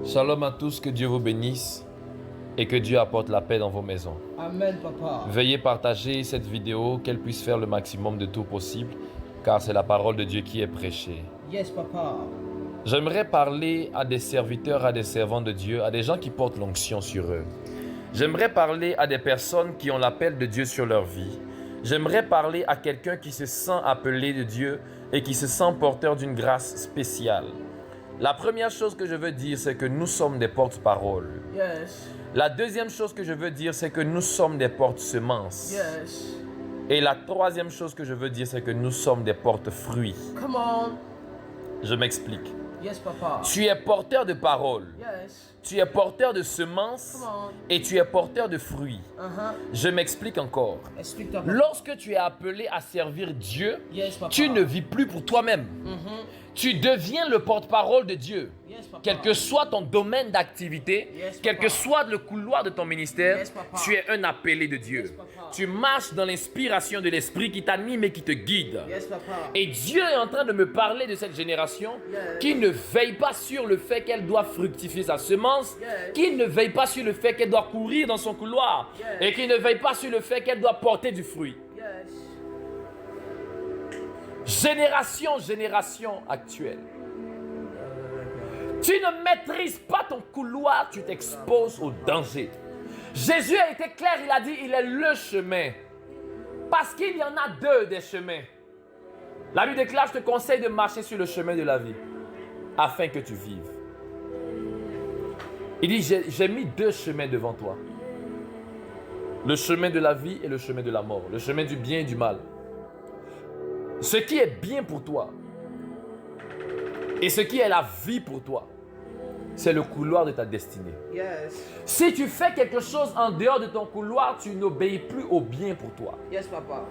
Shalom à tous, que Dieu vous bénisse et que Dieu apporte la paix dans vos maisons. Amen, papa. Veuillez partager cette vidéo, qu'elle puisse faire le maximum de tout possible, car c'est la parole de Dieu qui est prêchée. Yes, papa. J'aimerais parler à des serviteurs, à des servants de Dieu, à des gens qui portent l'onction sur eux. J'aimerais parler à des personnes qui ont l'appel de Dieu sur leur vie. J'aimerais parler à quelqu'un qui se sent appelé de Dieu et qui se sent porteur d'une grâce spéciale. La première chose que je veux dire, c'est que nous sommes des porte-paroles. Yes. La deuxième chose que je veux dire, c'est que nous sommes des porte-semences. Yes. Et la troisième chose que je veux dire, c'est que nous sommes des porte-fruits. Come on. Je m'explique. Yes, papa. Tu es porteur de paroles. Yes. Tu es porteur de semences Come on. et tu es porteur de fruits. Je m'explique encore. Explique-toi. Lorsque tu es appelé à servir Dieu, Yes, papa. tu ne vis plus pour toi-même. Tu deviens le porte-parole de Dieu. Yes, papa. Quel que soit ton domaine d'activité, Yes, quel papa. que soit le couloir de ton ministère, Yes, papa. tu es un appelé de Dieu. Yes, papa. Tu marches dans l'inspiration de l'Esprit qui t'anime et qui te guide. Yes, papa. Et Dieu est en train de me parler de cette génération Yes. qui ne veille pas sur le fait qu'elle doit fructifier sa semence, Yes. qui ne veille pas sur le fait qu'elle doit courir dans son couloir Yes. et qui ne veille pas sur le fait qu'elle doit porter du fruit. Yes. Génération actuelle. Tu ne maîtrises pas ton couloir, tu t'exposes au danger. Jésus a été clair, il a dit, il est le chemin. Parce qu'il y en a deux des chemins. La Bible déclare, je te conseille de marcher sur le chemin de la vie, afin que tu vives. Il dit, j'ai mis deux chemins devant toi. Le chemin de la vie et le chemin de la mort. Le chemin du bien et du mal. Ce qui est bien pour toi et ce qui est la vie pour toi, c'est le couloir de ta destinée. Yes. Si tu fais quelque chose en dehors de ton couloir, tu n'obéis plus au bien pour toi. Yes, papa.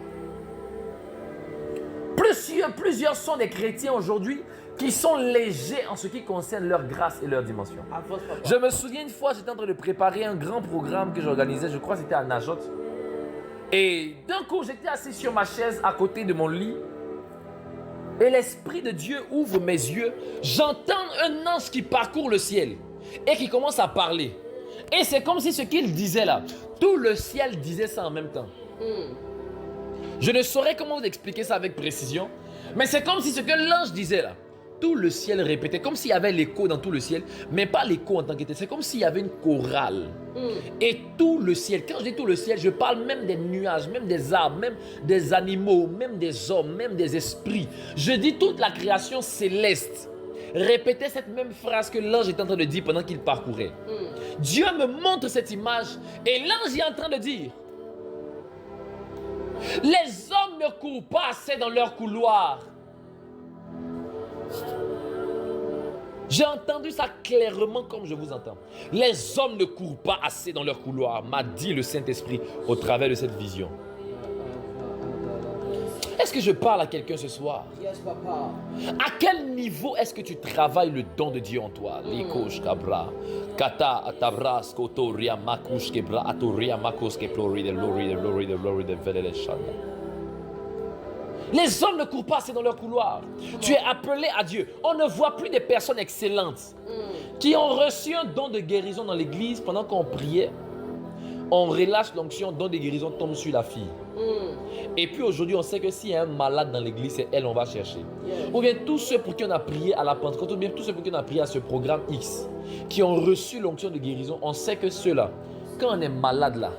Plusieurs sont des chrétiens aujourd'hui qui sont légers en ce qui concerne leur grâce et leur dimension. À force, papa. Je me souviens une fois, j'étais en train de préparer un grand programme que j'organisais, je crois que c'était à Najot. Et d'un coup, j'étais assis sur ma chaise à côté de mon lit. Et l'Esprit de Dieu ouvre mes yeux. J'entends un ange qui parcourt le ciel et qui commence à parler. Et c'est comme si ce qu'il disait là, tout le ciel disait ça en même temps. Je ne saurais comment vous expliquer ça avec précision, mais c'est comme si ce que l'ange disait là, tout le ciel répétait, comme s'il y avait l'écho dans tout le ciel, mais pas l'écho en tant que tel, c'est comme s'il y avait une chorale. Et tout le ciel, quand je dis tout le ciel, je parle même des nuages, même des arbres, même des animaux, même des hommes, même des esprits. Je dis toute la création céleste. Répétait cette même phrase que l'ange est en train de dire pendant qu'il parcourait. Dieu me montre cette image et l'ange est en train de dire: les hommes ne courent pas assez dans leur couloir. J'ai entendu ça clairement comme je vous entends. Les hommes ne courent pas assez dans leur couloir, m'a dit le Saint-Esprit au travers de cette vision. Est-ce que je parle à quelqu'un ce soir? Yes, papa. À quel niveau est-ce que tu travailles le don de Dieu en toi? Likosh kabra, kata atabras kotoria makush kebra atoria makos keplori de lori de velele shanda. Les hommes ne courent pas assez dans leur couloir. Tu es appelé à Dieu. On ne voit plus des personnes excellentes qui ont reçu un don de guérison dans l'église pendant qu'on priait. On relâche l'onction, don de guérison tombe sur la fille. Et puis aujourd'hui, on sait que s'il y a un malade dans l'église, c'est elle on va chercher. Ou bien tous ceux pour qui on a prié à la Pentecôte, ou bien tous ceux pour qui on a prié à ce programme X, qui ont reçu l'onction de guérison, on sait que ceux-là, quand on est malade là,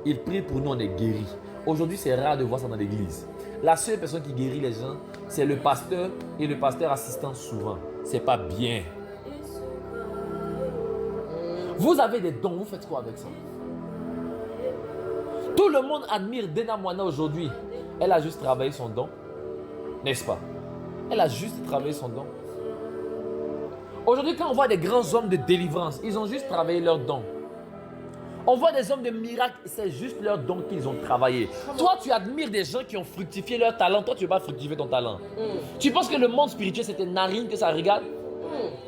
ils prient pour nous, on est guéris. Aujourd'hui, c'est rare de voir ça dans l'église. La seule personne qui guérit les gens, c'est le pasteur et le pasteur assistant souvent. C'est pas bien. Vous avez des dons, vous faites quoi avec ça? Tout le monde admire Dena Moana aujourd'hui. Elle a juste travaillé son don. N'est-ce pas? Elle a juste travaillé son don. Aujourd'hui, quand on voit des grands hommes de délivrance, ils ont juste travaillé leur don. On voit des hommes de miracles, c'est juste leur don qu'ils ont travaillé. Toi, tu admires des gens qui ont fructifié leur talent. Toi, tu ne veux pas fructifier ton talent. Tu penses que le monde spirituel, c'est tes narines que ça regarde?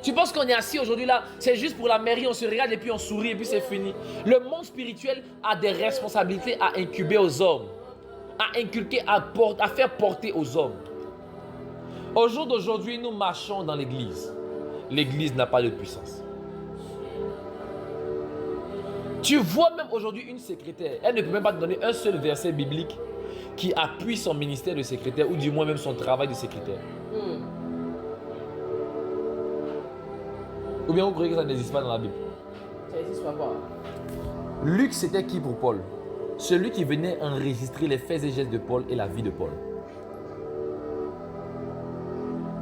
Tu penses qu'on est assis aujourd'hui là, c'est juste pour la mairie, on se regarde et puis on sourit et puis c'est fini. Le monde spirituel a des responsabilités à incuber aux hommes, à inculquer, à faire porter aux hommes. Au jour d'aujourd'hui, nous marchons dans l'église. L'église n'a pas de puissance. Tu vois même aujourd'hui une secrétaire, elle ne peut même pas te donner un seul verset biblique qui appuie son ministère de secrétaire ou du moins même son travail de secrétaire. Ou bien vous croyez que ça n'existe pas dans la Bible? Ça n'existe pas. Luc, c'était qui pour Paul? Celui qui venait enregistrer les faits et gestes de Paul et la vie de Paul.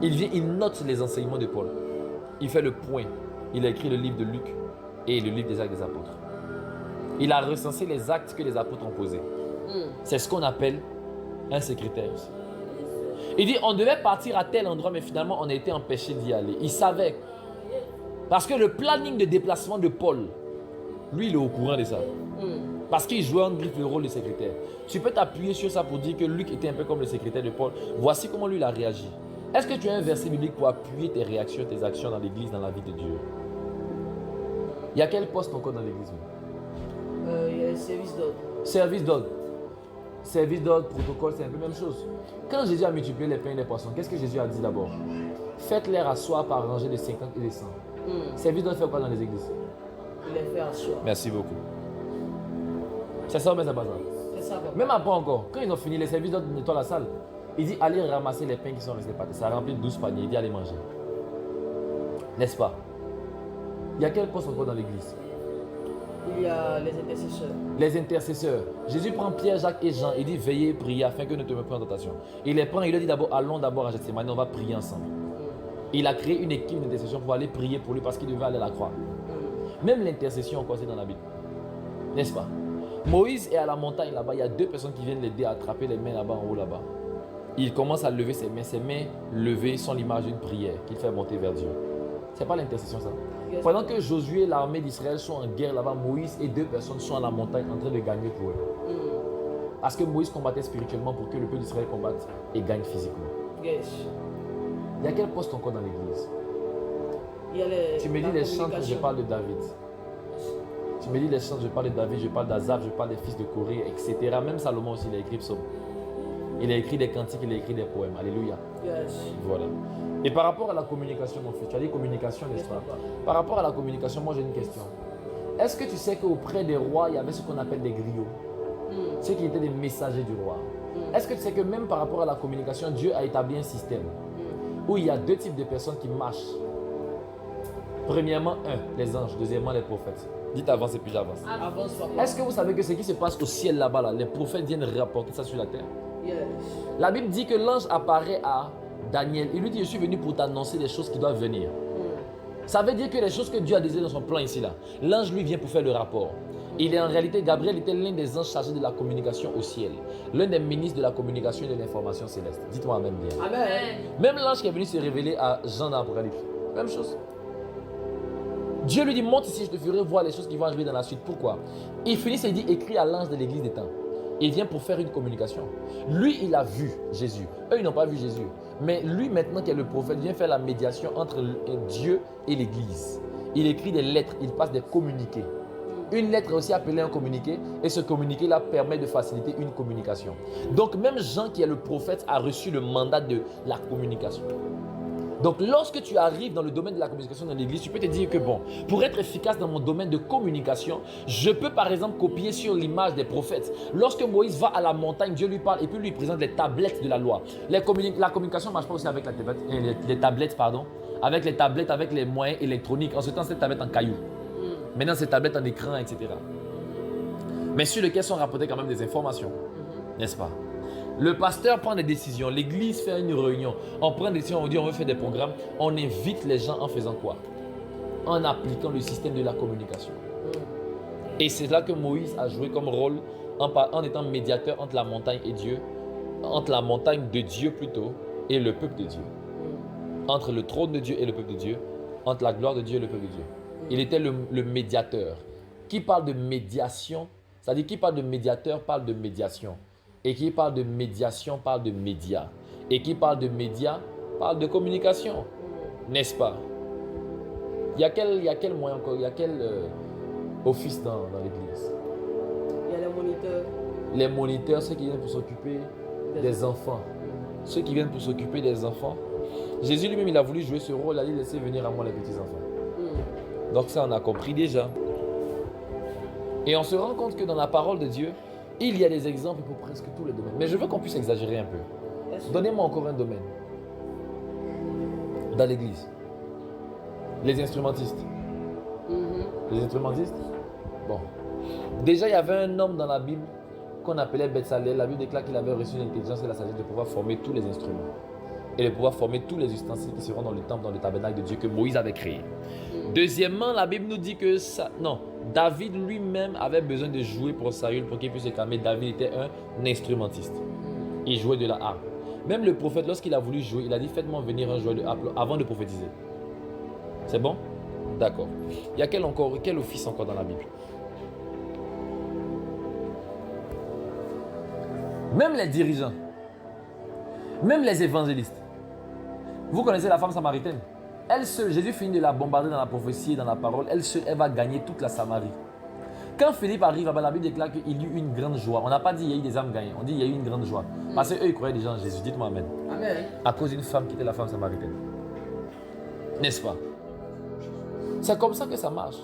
Il vient, il note les enseignements de Paul. Il fait le point. Il a écrit le livre de Luc et le livre des actes des apôtres. Il a recensé les actes que les apôtres ont posés. C'est ce qu'on appelle un secrétaire aussi. Il dit, on devait partir à tel endroit, mais finalement, on a été empêché d'y aller. Il savait. Parce que le planning de déplacement de Paul, lui, il est au courant de ça. Parce qu'il jouait en griffe le rôle de secrétaire. Tu peux t'appuyer sur ça pour dire que Luc était un peu comme le secrétaire de Paul. Voici comment lui, il a réagi. Est-ce que tu as un verset biblique pour appuyer tes réactions, tes actions dans l'église, dans la vie de Dieu? Il y a quel poste encore dans l'église? Il y a le service d'ordre. Service d'ordre. Service d'ordre, protocole, c'est un peu la même chose. Quand Jésus a multiplié les pains et les poissons, qu'est-ce que Jésus a dit d'abord? Faites-les asseoir par rangée de 50 et de 100. Service d'ordre fait quoi dans les églises? Il les fait asseoir. Merci beaucoup. C'est ça, mais c'est pas ça. C'est ça, papa. Même après encore, quand ils ont fini, les services d'ordre nettoient la salle. Il dit allez ramasser les pains qui sont restés par terre. Ça remplit 12 paniers. Il dit allez manger. N'est-ce pas? Il y a quel poste encore dans l'église? Il y a les intercesseurs. Les intercesseurs. Jésus prend Pierre, Jacques et Jean. Il dit veillez et priez afin que ne te me prenne en tentation. Il les prend, il leur dit d'abord allons d'abord à Gethsémani, on va prier ensemble. Il a créé une équipe d'intercession pour aller prier pour lui parce qu'il devait aller à la croix. Même l'intercession encore c'est dans la Bible. N'est-ce pas? Moïse est à la montagne là-bas. Il y a deux personnes qui viennent l'aider à attraper les mains là-bas en haut là-bas. Il commence à lever ses mains. Ses mains levées sont l'image d'une prière qu'il fait monter vers Dieu. C'est pas l'intercession ça. Pendant que Josué et l'armée d'Israël sont en guerre là-bas, Moïse et deux personnes sont à la montagne en train de gagner pour eux. Parce que Moïse combattait spirituellement pour que le peuple d'Israël combatte et gagne physiquement. Yes. Il y a quel poste encore dans l'église? Il y a les, Tu me dis les chants, je parle de David. Tu me dis les chants, je parle de David, je parle d'Azaph, je parle des fils de Corée, etc. Même Salomon aussi, il a écrit psaume. Il a écrit des cantiques, il a écrit des poèmes. Alléluia. Yes. Voilà. Et par rapport à la communication, mon fils, tu as dit communication, n'est-ce pas? Par rapport à la communication, moi j'ai une question. Est-ce que tu sais qu'auprès des rois, il y avait ce qu'on appelle des griots? Ceux qui étaient des messagers du roi. Est-ce que tu sais que même par rapport à la communication, Dieu a établi un système où il y a deux types de personnes qui marchent? Premièrement, les anges. Deuxièmement, les prophètes. Dites avance et puis j'avance. Avance, papa. Est-ce que vous savez que ce qui se passe au ciel là-bas, là, les prophètes viennent rapporter ça sur la terre? Yes. La Bible dit que l'ange apparaît à Daniel. Il lui dit, je suis venu pour t'annoncer des choses qui doivent venir. Ça veut dire que les choses que Dieu a désirées dans son plan ici, là, l'ange lui vient pour faire le rapport. Il est en réalité, Gabriel était l'un des anges chargés de la communication au ciel. L'un des ministres de la communication et de l'information céleste. Dites-moi Amen bien. Amen. Même l'ange qui est venu se révéler à Jean dans l'Apocalypse. Même chose. Dieu lui dit, monte ici, je te ferai voir les choses qui vont arriver dans la suite. Pourquoi? Il finit et il dit, écris à l'ange de l'église des temps. Il vient pour faire une communication. Lui, il a vu Jésus. Eux, ils n'ont pas vu Jésus. Mais lui, maintenant qui est le prophète, vient faire la médiation entre Dieu et l'église. Il écrit des lettres, il passe des communiqués. Une lettre est aussi appelée un communiqué. Et ce communiqué-là permet de faciliter une communication. Donc, même Jean, qui est le prophète, a reçu le mandat de la communication. Donc, lorsque tu arrives dans le domaine de la communication dans l'église, tu peux te dire que bon, pour être efficace dans mon domaine de communication, je peux par exemple copier sur l'image des prophètes. Lorsque Moïse va à la montagne, Dieu lui parle et puis lui présente les tablettes de la loi. La communication ne marche pas aussi avec les tablettes, avec les tablettes, avec les moyens électroniques. En ce temps, c'est tablette en caillou. Maintenant, c'est tablette en écran, etc. Mais sur lesquelles sont rapportées quand même des informations. N'est-ce pas? Le pasteur prend des décisions, l'église fait une réunion, on prend des décisions, on dit on veut faire des programmes, on invite les gens en faisant quoi? En appliquant le système de la communication. Et c'est là que Moïse a joué comme rôle en étant médiateur entre la montagne et Dieu, entre la montagne de Dieu plutôt et le peuple de Dieu. Entre le trône de Dieu et le peuple de Dieu, entre la gloire de Dieu et le peuple de Dieu. Il était le médiateur. Qui parle de médiation, c'est-à-dire qui parle de médiateur parle de médiation. Et qui parle de médiation parle de médias. Et qui parle de médias parle de communication. N'est-ce pas? Il y a quel moyen encore? Il y a quel office dans l'église? Il y a les moniteurs. Les moniteurs, ceux qui viennent pour s'occuper des enfants. Ceux qui viennent pour s'occuper des enfants. Jésus lui-même, il a voulu jouer ce rôle. Il a dit, laissez venir à moi les petits enfants. Donc ça, on a compris déjà. Et on se rend compte que dans la parole de Dieu, il y a des exemples pour presque tous les domaines. Mais je veux qu'on puisse exagérer un peu. Donnez-moi encore un domaine. Dans l'église. Les instrumentistes. Les instrumentistes? Bon. Déjà, il y avait un homme dans la Bible qu'on appelait Betsalel. La Bible déclare qu'il avait reçu l'intelligence et la sagesse de pouvoir former tous les instruments. Et de pouvoir former tous les ustensiles qui seront dans le temple, dans le tabernacle de Dieu que Moïse avait créé. Deuxièmement, la Bible nous dit que David lui-même avait besoin de jouer pour Saül pour qu'il puisse se calmer. David était un instrumentiste. Il jouait de la harpe. Même le prophète, lorsqu'il a voulu jouer, il a dit faites-moi venir un joueur de harpe avant de prophétiser. C'est bon? D'accord. Il y a quel office encore dans la Bible? Même les dirigeants, même les évangélistes. Vous connaissez la femme samaritaine? Elle seule, Jésus finit de la bombarder dans la prophétie et dans la parole. Elle seule, elle va gagner toute la Samarie. Quand Philippe arrive, la Bible déclare qu'il y eut une grande joie. On n'a pas dit qu'il y a eu des âmes gagnées. On dit qu'il y a eu une grande joie. Parce qu'eux, ils croyaient déjà en Jésus. Dites-moi amen. Amen. À cause d'une femme qui était la femme samaritaine. N'est-ce pas? C'est comme ça que ça marche.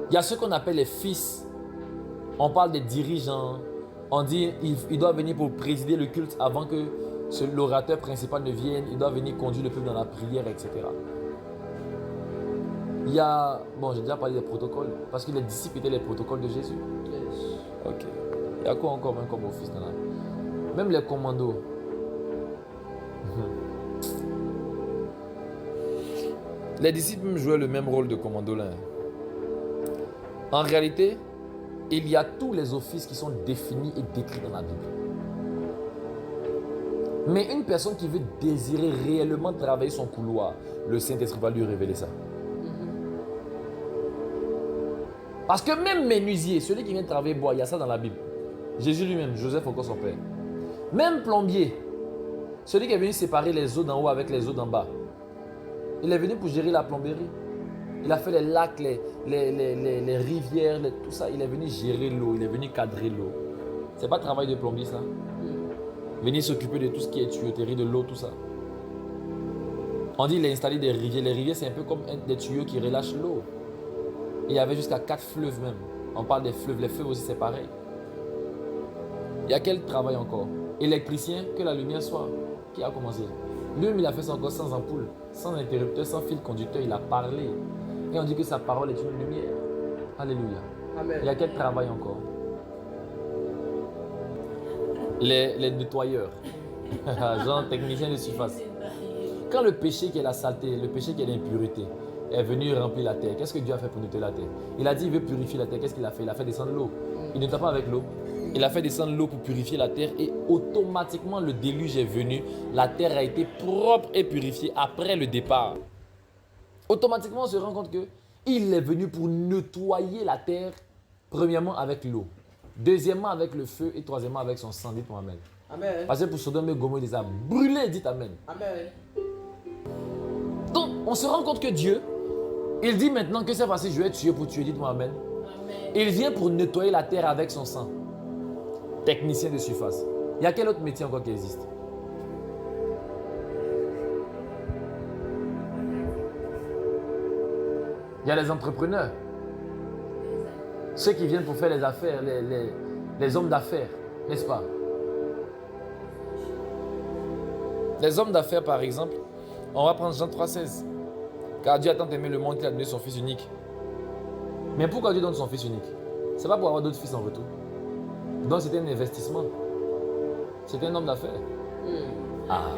Il y a ce qu'on appelle les fils. On parle des dirigeants. On dit qu'il doit venir pour présider le culte avant que l'orateur principal ne vienne. Il doit venir conduire le peuple dans la prière, etc. Il y a... Bon, j'ai déjà parlé des protocoles. Parce que les disciples étaient les protocoles de Jésus. Yes. Ok. Il y a quoi encore même comme office dans la... Même les commandos. Les disciples jouaient le même rôle de commando là. En réalité, il y a tous les offices qui sont définis et décrits dans la Bible. Mais une personne qui veut désirer réellement travailler son couloir, le Saint-Esprit va lui révéler ça. Parce que même menuisier, celui qui vient travailler bois, il y a ça dans la Bible. Jésus lui-même, Joseph encore son père. Même plombier, celui qui est venu séparer les eaux d'en haut avec les eaux d'en bas. Il est venu pour gérer la plomberie. Il a fait les lacs, les rivières, tout ça. Il est venu gérer l'eau, il est venu cadrer l'eau. C'est pas travail de plombier ça. Venir s'occuper de tout ce qui est tuyauterie, de l'eau, tout ça. On dit qu'il a installé des rivières. Les rivières, c'est un peu comme des tuyaux qui relâchent l'eau. Il y avait jusqu'à 4 fleuves même. On parle des fleuves. Les fleuves aussi, c'est pareil. Il y a quel travail encore? Électricien, que la lumière soit. Qui a commencé? Lui-même, il a fait ça encore sans ampoule, sans interrupteur, sans fil conducteur. Il a parlé. Et on dit que sa parole est une lumière. Alléluia. Amen. Il y a quel travail encore? Les nettoyeurs. Genre technicien de surface. Quand le péché qui est la saleté, le péché qui est l'impureté est venu remplir la terre, qu'est-ce que Dieu a fait pour nettoyer la terre? Il a dit il veut purifier la terre. Qu'est-ce qu'il a fait? Il a fait descendre l'eau. Il ne nettoie pas avec l'eau. Il a fait descendre l'eau pour purifier la terre et automatiquement le déluge est venu. La terre a été propre et purifiée après le départ. Automatiquement on se rend compte qu'il est venu pour nettoyer la terre, premièrement avec l'eau, deuxièmement avec le feu et troisièmement avec son sang. Dites-moi amen. Amen. Parce que pour Sodome et Gomorrhe, il les a brûlés. Dites amen. Amen. Donc on se rend compte que Dieu, il dit maintenant que c'est parce que je vais tuer pour tuer. Dites-moi amen. Amen. Il vient pour nettoyer la terre avec son sang. Technicien de surface. Il y a quel autre métier encore qui existe? Il y a les entrepreneurs. Ceux qui viennent pour faire les affaires, les hommes d'affaires, n'est-ce pas? Les hommes d'affaires, par exemple, on va prendre Jean 3,16. Car Dieu a tant aimé le monde qu'il a donné son Fils unique. Mais pourquoi Dieu donne son Fils unique? C'est pas pour avoir d'autres fils en retour. Donc c'était un investissement. C'était un homme d'affaires. Ah.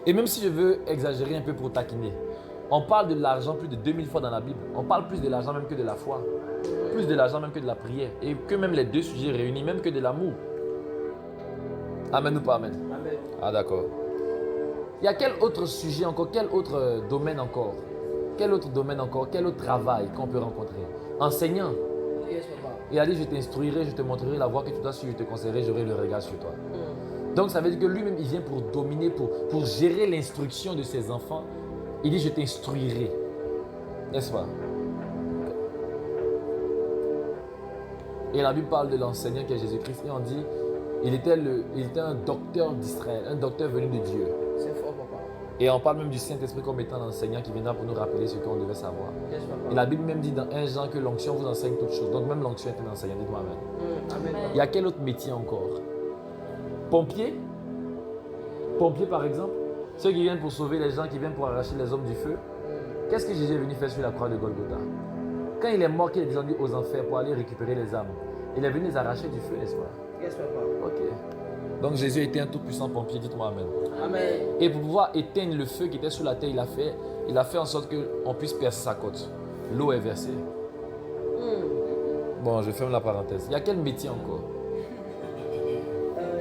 Et même si je veux exagérer un peu pour taquiner, on parle de l'argent plus de 2000 fois dans la Bible. On parle plus de l'argent même que de la foi. Plus de l'argent même que de la prière. Et que même les deux sujets réunis, même que de l'amour. Amen ou pas amen? Amen. Ah d'accord. Il y a quel autre sujet encore? Quel autre domaine encore? Quel autre domaine encore? Quel autre travail qu'on peut rencontrer? Enseignant. Yes, papa. Il a dit je t'instruirai, je te montrerai la voie que tu dois suivre, je te conseillerai, j'aurai le regard sur toi. Donc ça veut dire que lui-même il vient pour dominer, pour gérer l'instruction de ses enfants. Il dit je t'instruirai. N'est-ce pas? Et la Bible parle de l'enseignant qui est Jésus-Christ et on dit il était un docteur d'Israël, un docteur venu de Dieu. C'est fort, papa. Et on parle même du Saint-Esprit comme étant l'enseignant qui viendra pour nous rappeler ce qu'on devait savoir. Yes, papa. Et la Bible même dit dans 1 Jean que l'onction vous enseigne toutes choses. Donc même l'onction est un enseignant. Dites-moi amen. Amen. Il y a quel autre métier encore? Pompier? Pompier par exemple? Ceux qui viennent pour sauver les gens, qui viennent pour arracher les hommes du feu. Qu'est-ce que Jésus est venu faire sur la croix de Golgotha? Quand il est mort, qu'il est descendu aux enfers pour aller récupérer les âmes, il est venu les arracher du feu, n'est-ce pas? Yes, papa. Ok. Donc Jésus était un tout puissant pompier, dites-moi amen. Amen. Et pour pouvoir éteindre le feu qui était sur la terre, il a fait en sorte qu'on puisse percer sa côte. L'eau est versée. Bon, je ferme la parenthèse. Il y a quel métier encore?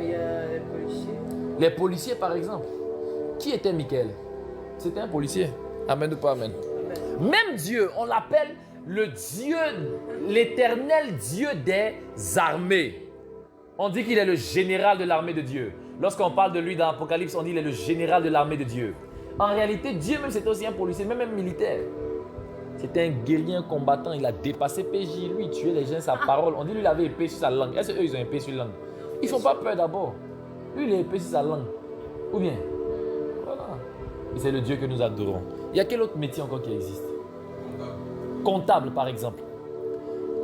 Il y a les policiers. Les policiers, par exemple. Qui était Michael? C'était un policier. Amen ou pas amen? Amen. Même Dieu, on l'appelle le Dieu, l'éternel Dieu des armées. On dit qu'il est le général de l'armée de Dieu. Lorsqu'on parle de lui dans l'Apocalypse, on dit qu'il est le général de l'armée de Dieu. En réalité, Dieu même c'était aussi un policier, même militaire. C'était un guerrier, un combattant. Il a dépassé PJ. Lui, il tuait les gens, sa parole. On dit lui, il avait épée sur sa langue. Est-ce qu'eux, ils ont épée sur la langue? Ils ne font pas peur d'abord. Lui, il a épée sur sa langue. Ou bien? Voilà. Et c'est le Dieu que nous adorons. Il y a quel autre métier encore qui existe? Comptable, par exemple.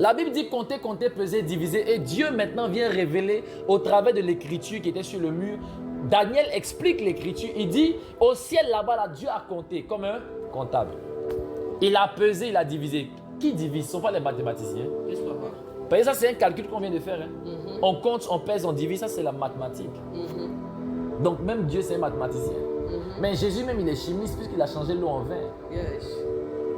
La Bible dit compter, compter, peser, diviser. Et Dieu maintenant vient révéler au travers de l'écriture qui était sur le mur. Daniel explique l'écriture. Il dit, au ciel là-bas, là, Dieu a compté comme un comptable. Il a pesé, il a divisé. Qui divise? Ce ne sont pas les mathématiciens. Yes, papa. Parce que ça, c'est un calcul qu'on vient de faire. Hein. On compte, on pèse, on divise. Ça, c'est la mathématique. Donc, même Dieu, c'est un mathématicien. Mais Jésus, même, il est chimiste puisqu'il a changé l'eau en vin. Yes.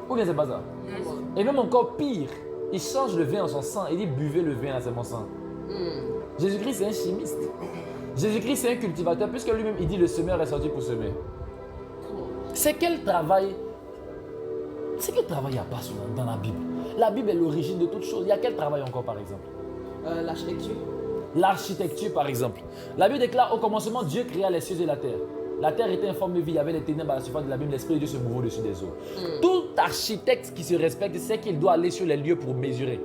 Ou bien c'est pas ça? Yes. Et même encore pire, il change le vin en son sang. Il dit, buvez le vin, là, c'est mon sang. Jésus-Christ, c'est un chimiste. Jésus-Christ, c'est un cultivateur puisque lui-même, il dit, le semeur est sorti pour semer. C'est quel travail? C'est quel travail il n'y a pas dans la Bible? La Bible est l'origine de toutes choses. Il y a quel travail encore, par exemple? L'architecture. L'architecture, par exemple. La Bible déclare, au commencement, Dieu créa les cieux et la terre. La terre était informe de vie, il y avait les ténèbres à la surface de la Bible, l'Esprit de Dieu se mouvait au-dessus des eaux. Tout architecte qui se respecte sait qu'il doit aller sur les lieux pour mesurer,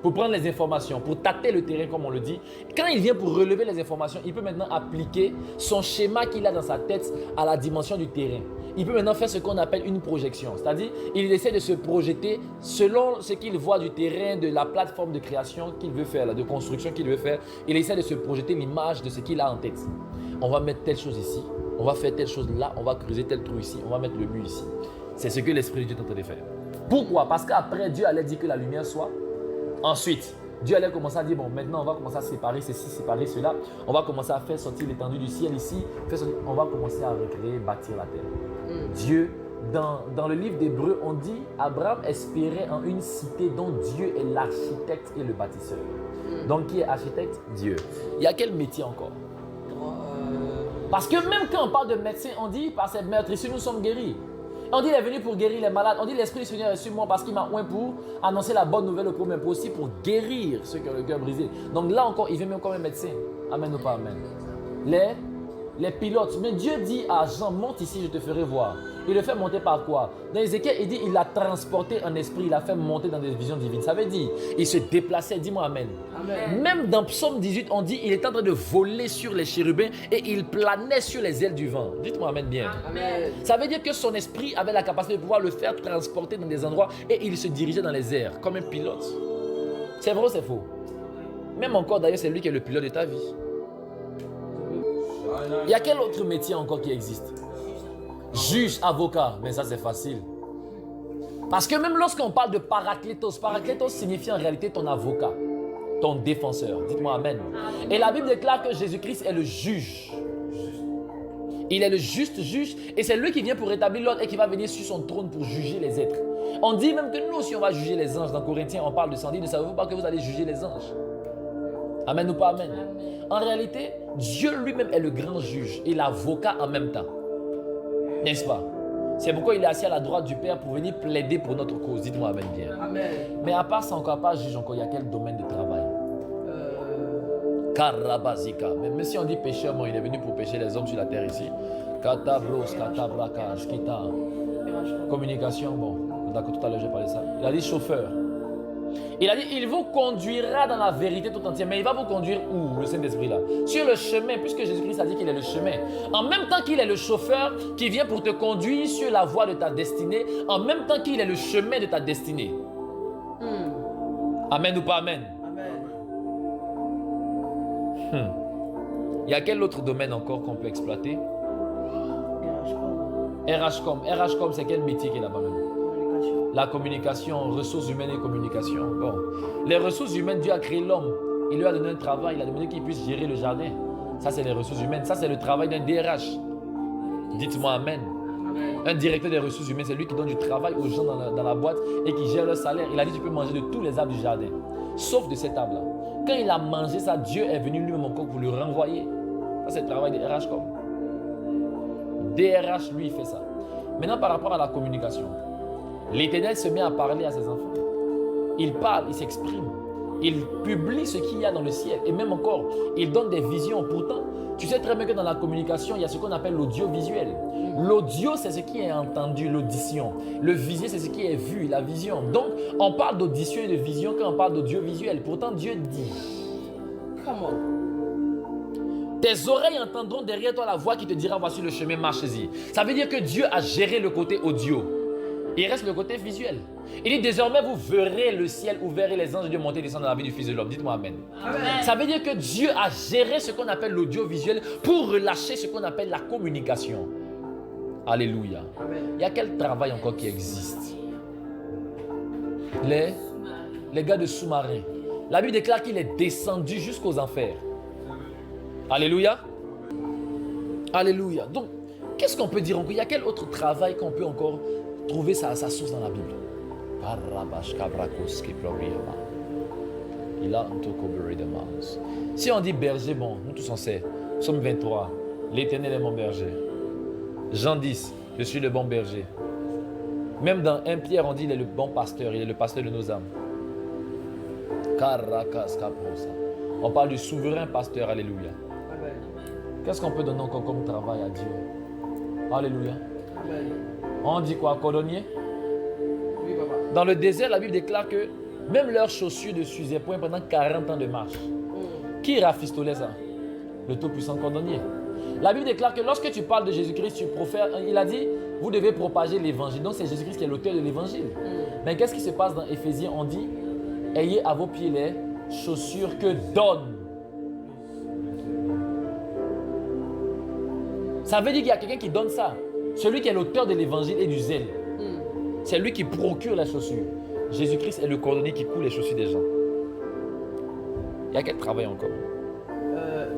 pour prendre les informations, pour tâter le terrain comme on le dit. Quand il vient pour relever les informations, il peut maintenant appliquer son schéma qu'il a dans sa tête à la dimension du terrain. Il peut maintenant faire ce qu'on appelle une projection, c'est-à-dire il essaie de se projeter selon ce qu'il voit du terrain, de la plateforme de création qu'il veut faire, de construction qu'il veut faire. Il essaie de se projeter l'image de ce qu'il a en tête. On va mettre telle chose ici, on va faire telle chose là, on va creuser tel trou ici, on va mettre le mur ici. C'est ce que l'Esprit de Dieu est en train de faire. Pourquoi? Parce qu'après, Dieu allait dire que la lumière soit. Ensuite, Dieu allait commencer à dire, bon, maintenant on va commencer à séparer ceci, séparer cela. On va commencer à faire sortir l'étendue du ciel ici. On va commencer à recréer, bâtir la terre. Dieu, dans le livre d'Hébreux, on dit, Abraham espérait en une cité dont Dieu est l'architecte et le bâtisseur. Donc, qui est architecte? Dieu. Il y a quel métier encore? Parce que même quand on parle de médecin, on dit, par cette meurtrissure, nous sommes guéris. On dit, il est venu pour guérir les malades. On dit, l'Esprit du Seigneur est sur moi parce qu'il m'a oint pour annoncer la bonne nouvelle au premier, mais aussi pour guérir ceux qui ont le cœur brisé. Donc là encore, il vient même comme un médecin. Amen ou pas amen. Les pilotes. Mais Dieu dit à Jean, monte ici, je te ferai voir. Il le fait monter par quoi? Dans Ézéchiel, il dit, il l'a transporté en esprit, il l'a fait monter dans des visions divines. Ça veut dire, il se déplaçait, dis-moi amen. Amen. Même dans Psaume 18, on dit, il est en train de voler sur les chérubins et il planait sur les ailes du vent. Dites-moi amen bien. Amen. Ça veut dire que son esprit avait la capacité de pouvoir le faire transporter dans des endroits et il se dirigeait dans les airs, comme un pilote. C'est vrai ou c'est faux? Même encore d'ailleurs, c'est lui qui est le pilote de ta vie. Il y a quel autre métier encore qui existe? Juge, avocat, mais ça c'est facile. Parce que même lorsqu'on parle de paraklétos, paraklétos signifie en réalité ton avocat, ton défenseur. Dites-moi amen. Et la Bible déclare que Jésus-Christ est le juge. Il est le juste juge et c'est lui qui vient pour rétablir l'ordre et qui va venir sur son trône pour juger les êtres. On dit même que nous aussi on va juger les anges. Dans Corinthiens on parle de ça. On dit, ne savez-vous pas que vous allez juger les anges? Amen ou pas amen? En réalité, Dieu lui-même est le grand juge et l'avocat en même temps. N'est-ce pas? C'est pourquoi il est assis à la droite du Père pour venir plaider pour notre cause. Dites-moi amen bien. Amen. Mais à part ça, encore pas juge encore, il y a quel domaine de travail? Karabazika. Même si on dit pécheur, bon, il est venu pour pécher les hommes sur la terre ici. Katabros, katabraka, shkita. Communication, bon, d'accord, tout à l'heure j'ai parlé de ça. Il a dit chauffeur. Il a dit, il vous conduira dans la vérité tout entière. Mais il va vous conduire où, le Saint-Esprit là? Sur le chemin, puisque Jésus-Christ a dit qu'il est le chemin. En même temps qu'il est le chauffeur qui vient pour te conduire sur la voie de ta destinée, en même temps qu'il est le chemin de ta destinée. Amen ou pas amen? Amen. Il y a quel autre domaine encore qu'on peut exploiter? RHCOM. RHCOM, c'est quel métier qui est là-bas même? Communication. La communication, ressources humaines et communication. Bon. Les ressources humaines, Dieu a créé l'homme. Il lui a donné un travail, il a demandé qu'il puisse gérer le jardin. Ça, c'est les ressources humaines. Ça, c'est le travail d'un DRH. Dites-moi amen. Amen. Un directeur des ressources humaines, c'est lui qui donne du travail aux gens dans la boîte et qui gère leur salaire. Il a dit, tu peux manger de tous les arbres du jardin, sauf de cette arbre-là. Quand il a mangé ça, Dieu est venu lui-même encore pour le renvoyer. Ça, c'est le travail des RH comme. DRH, lui, il fait ça. Maintenant, par rapport à la communication, l'Éternel se met à parler à ses enfants. Il parle, il s'exprime. Il publie ce qu'il y a dans le ciel. Et même encore, il donne des visions. Pourtant, tu sais très bien que dans la communication, il y a ce qu'on appelle l'audiovisuel. L'audio, c'est ce qui est entendu, l'audition. Le visuel, c'est ce qui est vu, la vision. Donc, on parle d'audition et de vision quand on parle d'audiovisuel. Pourtant, Dieu dit... Come on. Tes oreilles entendront derrière toi la voix qui te dira, voici le chemin, marchez-y. Ça veut dire que Dieu a géré le côté audio. Il reste le côté visuel. Il dit, désormais, vous verrez le ciel ouvert et les anges de Dieu monter et descendre dans la vie du Fils de l'homme. Dites-moi amen. Amen. Ça veut dire que Dieu a géré ce qu'on appelle l'audiovisuel pour relâcher ce qu'on appelle la communication. Alléluia. Amen. Il y a quel travail encore qui existe? Les gars de sous-marin. La Bible déclare qu'il est descendu jusqu'aux enfers. Alléluia. Alléluia. Donc, qu'est-ce qu'on peut dire encore? Il y a quel autre travail qu'on peut encore trouver sa source dans la Bible? Si on dit berger, bon, nous tous on sait. Psaume 23, l'Éternel est mon berger. Jean 10, je suis le bon berger. Même dans 1 Pierre, on dit il est le bon pasteur, il est le pasteur de nos âmes. On parle du souverain pasteur, alléluia. Amen. Qu'est-ce qu'on peut donner encore comme travail à Dieu? Alléluia. Amen. On dit quoi? Cordonnier? Oui, papa. Dans le désert, la Bible déclare que même leurs chaussures ne s'usaient point pendant 40 ans de marche. Qui rafistolait ça? Le tout-puissant cordonnier. La Bible déclare que lorsque tu parles de Jésus-Christ, tu profères, il a dit, vous devez propager l'évangile. Donc c'est Jésus-Christ qui est l'auteur de l'évangile. Mais qu'est-ce qui se passe dans Éphésiens? On dit, ayez à vos pieds les chaussures que donne. Ça veut dire qu'il y a quelqu'un qui donne ça. Celui qui est l'auteur de l'évangile et du zèle. C'est lui qui procure la chaussure. Jésus-Christ est le cordonnier qui coud les chaussures des gens. Il y a quel travail encore?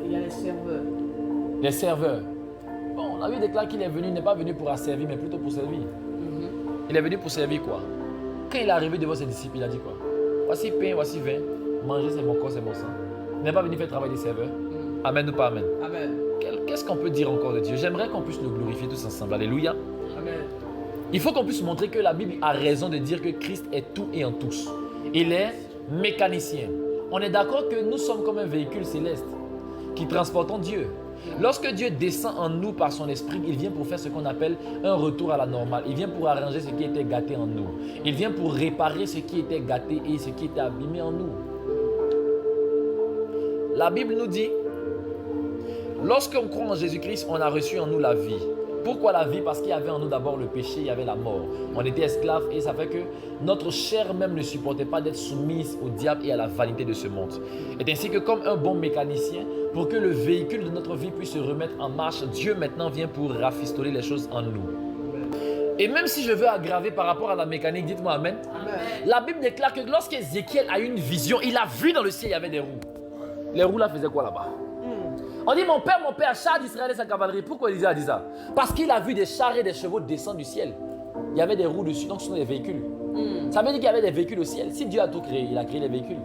Il y a les serveurs. Les serveurs. Bon, la Bible déclare qu'il est venu, il n'est pas venu pour asservir, mais plutôt pour servir. Il est venu pour servir quoi? Quand il est arrivé devant ses disciples, il a dit quoi? Voici pain, voici vin. Mangez, c'est mon corps, c'est mon sang. Il n'est pas venu faire le travail des serveurs. Amen ou pas amen? Amen. Qu'est-ce qu'on peut dire encore de Dieu? J'aimerais qu'on puisse le glorifier tous ensemble. Alléluia. Amen. Il faut qu'on puisse montrer que la Bible a raison de dire que Christ est tout et en tous. Il est mécanicien. On est d'accord que nous sommes comme un véhicule céleste qui transportons Dieu. Lorsque Dieu descend en nous par son esprit, il vient pour faire ce qu'on appelle un retour à la normale. Il vient pour arranger ce qui était gâté en nous. Il vient pour réparer ce qui était gâté et ce qui était abîmé en nous. La Bible nous dit, lorsqu'on croit en Jésus-Christ, on a reçu en nous la vie. Pourquoi la vie? Parce qu'il y avait en nous d'abord le péché, il y avait la mort. On était esclaves et ça fait que notre chair même ne supportait pas d'être soumise au diable et à la vanité de ce monde. Et ainsi que comme un bon mécanicien, pour que le véhicule de notre vie puisse se remettre en marche, Dieu maintenant vient pour rafistoler les choses en nous. Et même si je veux aggraver par rapport à la mécanique, dites-moi amen. Amen. La Bible déclare que lorsqu'Ézéchiel a eu une vision, il a vu dans le ciel, il y avait des roues. Les roues là faisaient quoi là-bas? On dit mon père, char d'Israël et sa cavalerie. Pourquoi Élisée a dit ça? Parce qu'il a vu des chars et des chevaux descendre du ciel. Il y avait des roues dessus, donc ce sont des véhicules. Ça veut dire qu'il y avait des véhicules au ciel. Si Dieu a tout créé, il a créé les véhicules.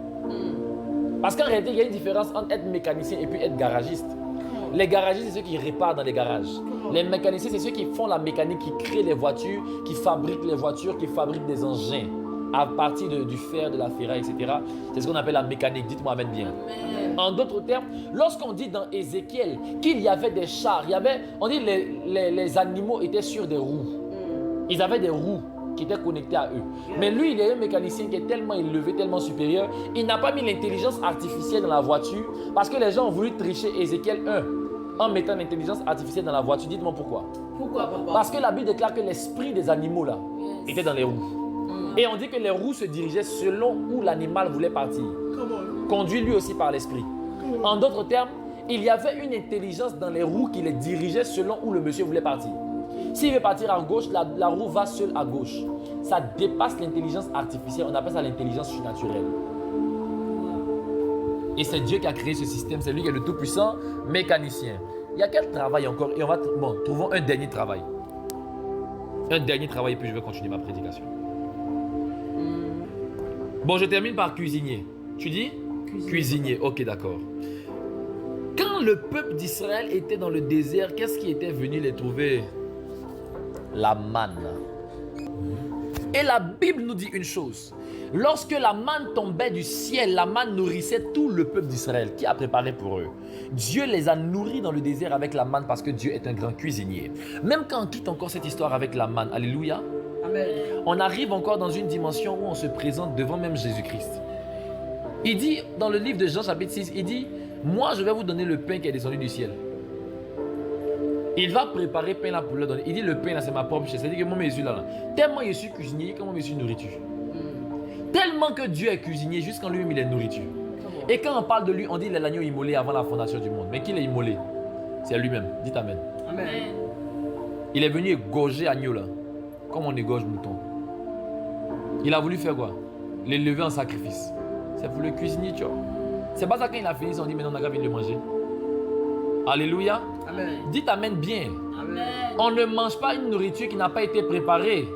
Parce qu'en réalité, il y a une différence entre être mécanicien et puis être garagiste. Les garagistes, c'est ceux qui réparent dans les garages. Les mécaniciens, c'est ceux qui font la mécanique, qui créent les voitures, qui fabriquent les voitures, qui fabriquent des engins à partir du fer, de la ferraille, etc. C'est ce qu'on appelle la mécanique. Dites-moi amen bien. En d'autres termes, lorsqu'on dit dans Ézéchiel qu'il y avait des chars, on dit les animaux étaient sur des roues. Ils avaient des roues. qui était connecté à eux. Mais lui, il est un mécanicien qui est tellement élevé, tellement supérieur. Il n'a pas mis l'intelligence artificielle dans la voiture parce que les gens ont voulu tricher Ézéchiel 1 en mettant l'intelligence artificielle dans la voiture. Dites-moi pourquoi. Pourquoi, papa? Parce que la Bible déclare que l'esprit des animaux là était dans les roues. Et on dit que les roues se dirigeaient selon où l'animal voulait partir. Conduit lui aussi par l'esprit. En d'autres termes, il y avait une intelligence dans les roues qui les dirigeait selon où le monsieur voulait partir. S'il veut partir à gauche, la roue va seule à gauche. Ça dépasse l'intelligence artificielle, on appelle ça l'intelligence surnaturelle. Et c'est Dieu qui a créé ce système, c'est lui qui est le tout-puissant mécanicien. Il y a quel travail encore? Et on va, bon, trouvons un dernier travail. Un dernier travail, puis je vais continuer ma prédication. Bon, je termine par cuisinier. Tu dis? Cuisinier, ok, d'accord. Quand le peuple d'Israël était dans le désert, qu'est-ce qui était venu les trouver? La manne. Et la Bible nous dit une chose. Lorsque la manne tombait du ciel, la manne nourrissait tout le peuple d'Israël qui a préparé pour eux. Dieu les a nourris dans le désert avec la manne parce que Dieu est un grand cuisinier. Même quand on quitte encore cette histoire avec la manne, alléluia, Amen. on arrive encore dans une dimension où on se présente devant même Jésus-Christ. Il dit dans le livre de Jean chapitre 6, il dit, moi je vais vous donner le pain qui est descendu du ciel. Il va préparer pain là pour leur donner. Il dit le pain là c'est ma propre chair. C'est-à-dire que moi je suis là. Tellement je suis cuisinier, comment je suis nourriture. Tellement que Dieu est cuisinier, jusqu'en lui-même il est nourriture. Et quand on parle de lui, on dit il est l'agneau immolé avant la fondation du monde. Mais qui l'a immolé? C'est lui-même. Dites Amen. Amen. Il est venu égorger agneau là, comme on égorge mouton. Il a voulu faire quoi? L'élever en sacrifice. C'est pour le cuisinier, tu vois. C'est pas ça quand il a fini, on dit maintenant on a qu'à venir le manger. Alléluia. Amen. Dites Amen bien. Amen. On ne mange pas une nourriture qui n'a pas été préparée.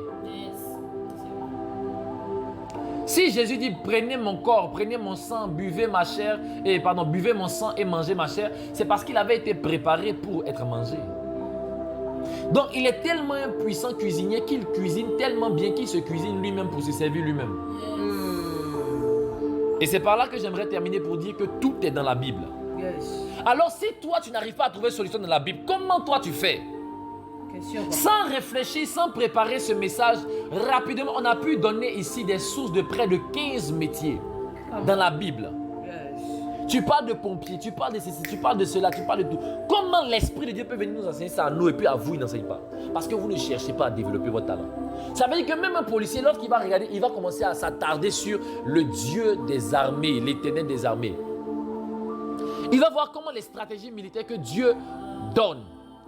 Si Jésus dit prenez mon corps, prenez mon sang, buvez ma chair, buvez mon sang et mangez ma chair, c'est parce qu'il avait été préparé pour être mangé. Donc il est tellement un puissant cuisinier qu'il cuisine tellement bien qu'il se cuisine lui-même pour se servir lui-même. Et c'est par là que j'aimerais terminer pour dire que tout est dans la Bible. Yes. Alors si toi tu n'arrives pas à trouver solution dans la Bible, comment toi tu fais? Question, papa. Sans réfléchir, sans préparer ce message, rapidement, on a pu donner ici des sources de près de 15 métiers dans la Bible. Yes. Tu parles de pompier, tu parles de ceci, tu parles de cela, tu parles de tout. Comment l'Esprit de Dieu peut venir nous enseigner ça à nous et puis à vous, il n'enseigne pas? Parce que vous ne cherchez pas à développer votre talent. Ça veut dire que même un policier, lorsqu'il va regarder, il va commencer à s'attarder sur le Dieu des armées, l'Éternel des armées. Il va voir comment les stratégies militaires que Dieu donne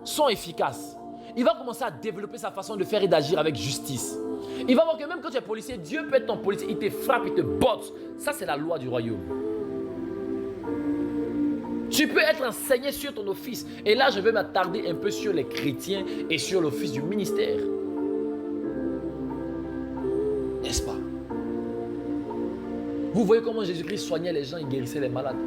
sont efficaces. Il va commencer à développer sa façon de faire et d'agir avec justice. Il va voir que même quand tu es policier, Dieu peut être ton policier, il te frappe, il te botte. Ça, c'est la loi du royaume. Tu peux être enseigné sur ton office. Et là, je vais m'attarder un peu sur les chrétiens et sur l'office du ministère. N'est-ce pas? Vous voyez comment Jésus-Christ soignait les gens, il guérissait les malades.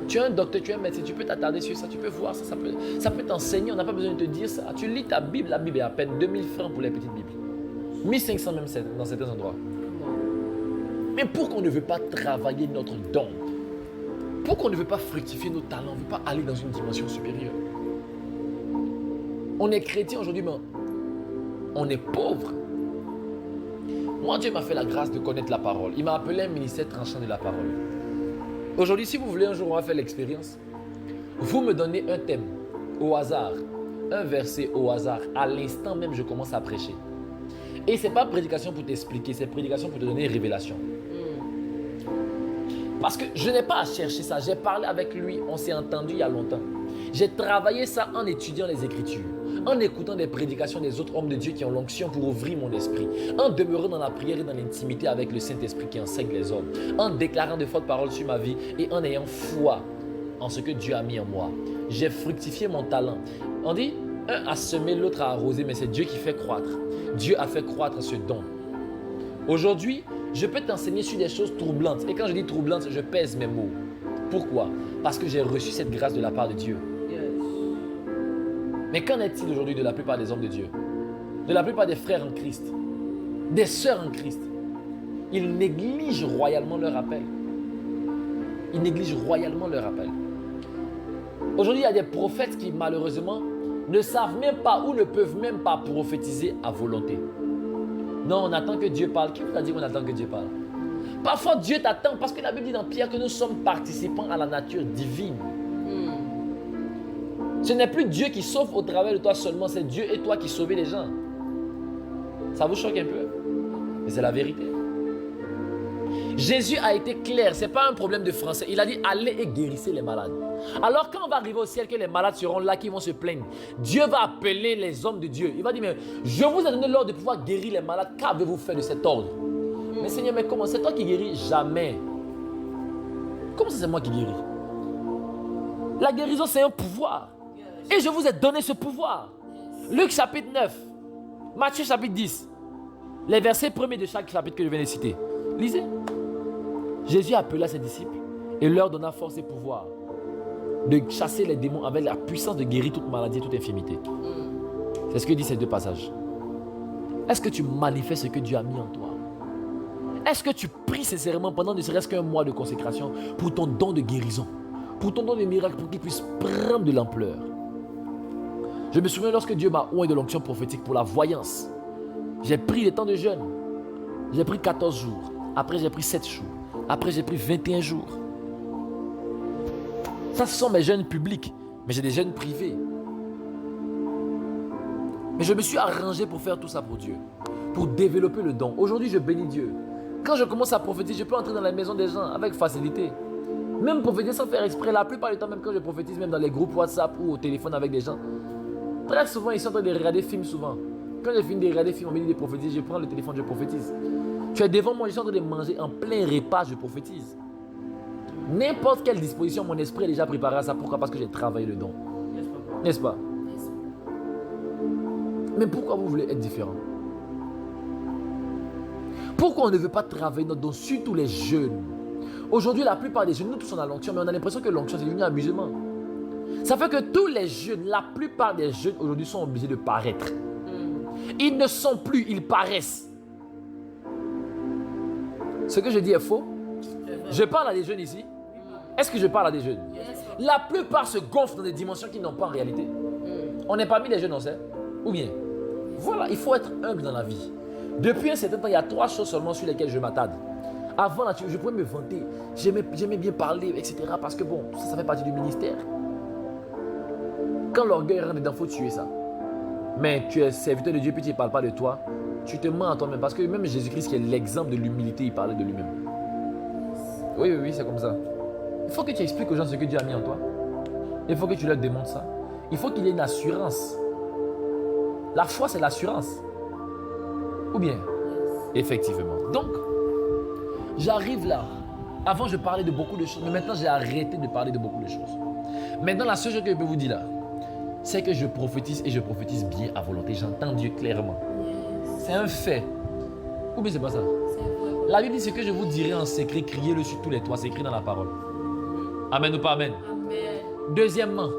Tu es un docteur, tu es un médecin, tu peux t'attarder sur ça, tu peux voir ça, ça peut t'enseigner, on n'a pas besoin de te dire ça. Tu lis ta Bible, la Bible est à peine 2000 francs pour les petites Bibles. 1500 même dans certains endroits. Mais pourquoi on ne veut pas travailler notre don? Pourquoi on ne veut pas fructifier nos talents? On ne veut pas aller dans une dimension supérieure? On est chrétien aujourd'hui, mais on est pauvre. Moi, Dieu m'a fait la grâce de connaître la parole. Il m'a appelé un ministère tranchant de la parole. Aujourd'hui, si vous voulez, un jour, on va faire l'expérience. Vous me donnez un thème au hasard, un verset au hasard. À l'instant même, je commence à prêcher. Et ce n'est pas prédication pour t'expliquer, c'est prédication pour te donner une révélation. Parce que je n'ai pas à chercher ça. J'ai parlé avec lui, on s'est entendu il y a longtemps. J'ai travaillé ça en étudiant les Écritures, en écoutant des prédications des autres hommes de Dieu qui ont l'onction pour ouvrir mon esprit, en demeurant dans la prière et dans l'intimité avec le Saint-Esprit qui enseigne les hommes, en déclarant de fortes paroles sur ma vie et en ayant foi en ce que Dieu a mis en moi. J'ai fructifié mon talent. On dit, un a semé, l'autre a arrosé, mais c'est Dieu qui fait croître. Dieu a fait croître ce don. Aujourd'hui, je peux t'enseigner sur des choses troublantes. Et quand je dis troublantes, je pèse mes mots. Pourquoi? Parce que j'ai reçu cette grâce de la part de Dieu. Mais qu'en est-il aujourd'hui de la plupart des hommes de Dieu? De la plupart des frères en Christ, des sœurs en Christ? Ils négligent royalement leur appel. Ils négligent royalement leur appel. Aujourd'hui, il y a des prophètes qui malheureusement ne savent même pas ou ne peuvent même pas prophétiser à volonté. Non, on attend que Dieu parle. Qui vous a dit qu'on attend que Dieu parle? Parfois, Dieu t'attend parce que la Bible dit dans Pierre que nous sommes participants à la nature divine. Ce n'est plus Dieu qui sauve au travers de toi seulement, c'est Dieu et toi qui sauvez les gens. Ça vous choque un peu? Mais c'est la vérité. Jésus a été clair, ce n'est pas un problème de français. Il a dit allez et guérissez les malades. Alors quand on va arriver au ciel, que les malades seront là, qui vont se plaindre, Dieu va appeler les hommes de Dieu. Il va dire mais je vous ai donné l'ordre de pouvoir guérir les malades. Qu'avez-vous fait de cet ordre? Mais Seigneur, mais comment? C'est toi qui guéris? Jamais. Comment ça c'est moi qui guéris? La guérison c'est un pouvoir. Et je vous ai donné ce pouvoir. Luc chapitre 9, Matthieu chapitre 10. Les versets premiers de chaque chapitre que je viens de citer. Lisez. Jésus appela ses disciples et leur donna force et pouvoir de chasser les démons avec la puissance de guérir toute maladie et toute infirmité. C'est ce que disent ces deux passages. Est-ce que tu manifestes ce que Dieu a mis en toi? Est-ce que tu pries sincèrement pendant ne serait-ce qu'un mois de consécration pour ton don de guérison, pour ton don de miracle, pour qu'il puisse prendre de l'ampleur? Je me souviens lorsque Dieu m'a oint de l'onction prophétique pour la voyance. J'ai pris le temps de jeûne. J'ai pris 14 jours. Après, j'ai pris 7 jours. Après, j'ai pris 21 jours. Ça, ce sont mes jeûnes publics. Mais j'ai des jeûnes privés. Mais je me suis arrangé pour faire tout ça pour Dieu. Pour développer le don. Aujourd'hui, je bénis Dieu. Quand je commence à prophétiser, je peux entrer dans la maison des gens avec facilité. Même prophétiser sans faire exprès. La plupart du temps, même quand je prophétise, même dans les groupes WhatsApp ou au téléphone avec des gens, très souvent, ils sont en train de regarder des films souvent. Quand je finis de regarder des films, on me dit de prophétiser, je prends le téléphone, je prophétise. Tu es devant moi, je suis en train de manger en plein repas, je prophétise. N'importe quelle disposition, mon esprit est déjà préparé à ça. Pourquoi? Parce que j'ai travaillé le don. N'est-ce pas? Mais pourquoi vous voulez être différent? Pourquoi on ne veut pas travailler notre don, surtout les jeunes? Aujourd'hui, la plupart des jeunes, nous tous on a l'onction, mais on a l'impression que l'onction c'est devenu un amusement. Ça fait que tous les jeunes, la plupart des jeunes aujourd'hui sont obligés de paraître. Ils ne sont plus, ils paraissent. Ce que je dis est faux. Je parle à des jeunes ici. Est-ce que je parle à des jeunes? La plupart se gonflent dans des dimensions qu'ils n'ont pas en réalité. On n'est pas mis des jeunes, on sait. Ou bien, voilà, il faut être humble dans la vie. Depuis un certain temps, il y a 3 choses seulement sur lesquelles je m'attarde. Avant, là, je pouvais me vanter. J'aimais bien parler, etc. Parce que bon, ça fait partie du ministère. Quand l'orgueil rentre dedans, il faut tuer ça. Mais tu es serviteur de Dieu, puis tu ne parles pas de toi. Tu te mens à toi-même. Parce que même Jésus-Christ, qui est l'exemple de l'humilité, il parlait de lui-même. Oui, c'est comme ça. Il faut que tu expliques aux gens ce que Dieu a mis en toi. Il faut que tu leur démontres ça. Il faut qu'il y ait une assurance. La foi, c'est l'assurance. Ou bien? Effectivement. Donc, j'arrive là. Avant, je parlais de beaucoup de choses. Mais maintenant, j'ai arrêté de parler de beaucoup de choses. Maintenant, la seule chose que je peux vous dire là, c'est que je prophétise et je prophétise bien à volonté. J'entends Dieu clairement. C'est un fait. Ou bien c'est pas ça? La Bible dit ce que je vous dirai en secret, criez-le sur tous les toits. C'est écrit dans la parole. Amen ou pas amen? Amen. Deuxièmement,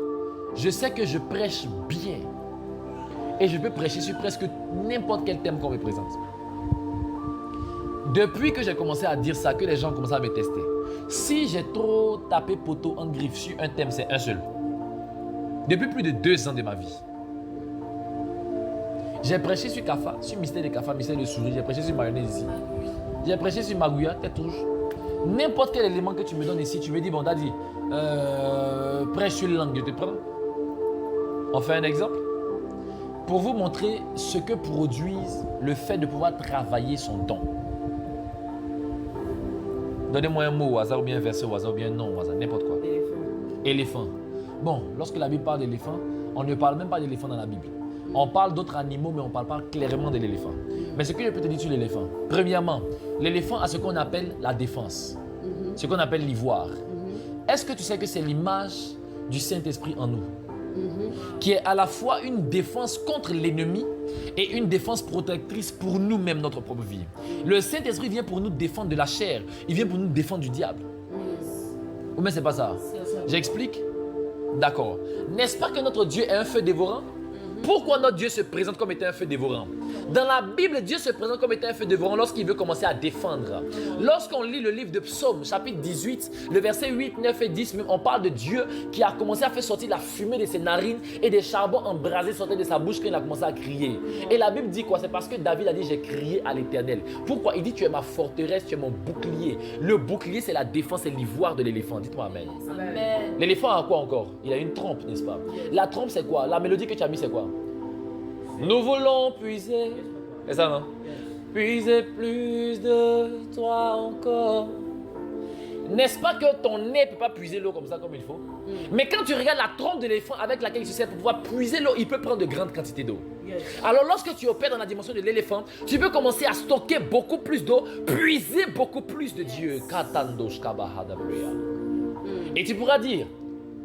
je sais que je prêche bien. Et je peux prêcher sur presque n'importe quel thème qu'on me présente. Depuis que j'ai commencé à dire ça, que les gens ont commencé à me tester. Si j'ai trop tapé poteau en griffe sur un thème, c'est un seul. Depuis plus de 2 ans de ma vie. J'ai prêché sur Kafa, sur mystère de Kafa, mystère de souris. J'ai prêché sur mayonnaise ici. J'ai prêché sur Magouya, tête rouge. N'importe quel élément que tu me donnes ici, tu me dis, bon, Daddy, prêche sur langue, je te prends. On fait un exemple. Pour vous montrer ce que produise le fait de pouvoir travailler son don. Donnez-moi un mot au hasard, ou bien un verset au hasard, ou bien un nom au hasard, n'importe quoi. Éléphant. Bon, lorsque la Bible parle d'éléphant, on ne parle même pas d'éléphant dans la Bible. On parle d'autres animaux, mais on ne parle pas clairement de l'éléphant. Mais ce que je peux te dire sur l'éléphant, premièrement, l'éléphant a ce qu'on appelle la défense, ce qu'on appelle l'ivoire. Est-ce que tu sais que c'est l'image du Saint-Esprit en nous, qui est à la fois une défense contre l'ennemi et une défense protectrice pour nous-mêmes, notre propre vie. Le Saint-Esprit vient pour nous défendre de la chair, il vient pour nous défendre du diable. Ou mais c'est pas ça? J'explique? D'accord. N'est-ce pas que notre Dieu est un feu dévorant? Pourquoi notre Dieu se présente comme étant un feu dévorant? Dans la Bible, Dieu se présente comme étant un feu dévorant lorsqu'il veut commencer à défendre. Lorsqu'on lit le livre de Psaume, chapitre 18, le verset 8, 9 et 10, même, on parle de Dieu qui a commencé à faire sortir la fumée de ses narines et des charbons embrasés sortaient de sa bouche quand il a commencé à crier. Et la Bible dit quoi? C'est parce que David a dit, j'ai crié à l'Éternel. Pourquoi? Il dit, tu es ma forteresse, tu es mon bouclier. Le bouclier, c'est la défense, c'est l'ivoire de l'éléphant. Dites-moi amen. Amen. L'éléphant a quoi encore? Il a une trompe, n'est-ce pas? La trompe, c'est quoi? La mélodie que tu as mis, c'est quoi? Nous voulons puiser. C'est ça, non? Puiser plus de toi encore. N'est-ce pas que ton nez ne peut pas puiser l'eau comme ça, comme il faut? Mais quand tu regardes la trompe de l'éléphant avec laquelle il se sert pour pouvoir puiser l'eau, il peut prendre de grandes quantités d'eau. Alors lorsque tu opères dans la dimension de l'éléphant, tu peux commencer à stocker beaucoup plus d'eau, puiser beaucoup plus de Dieu. Et tu pourras dire,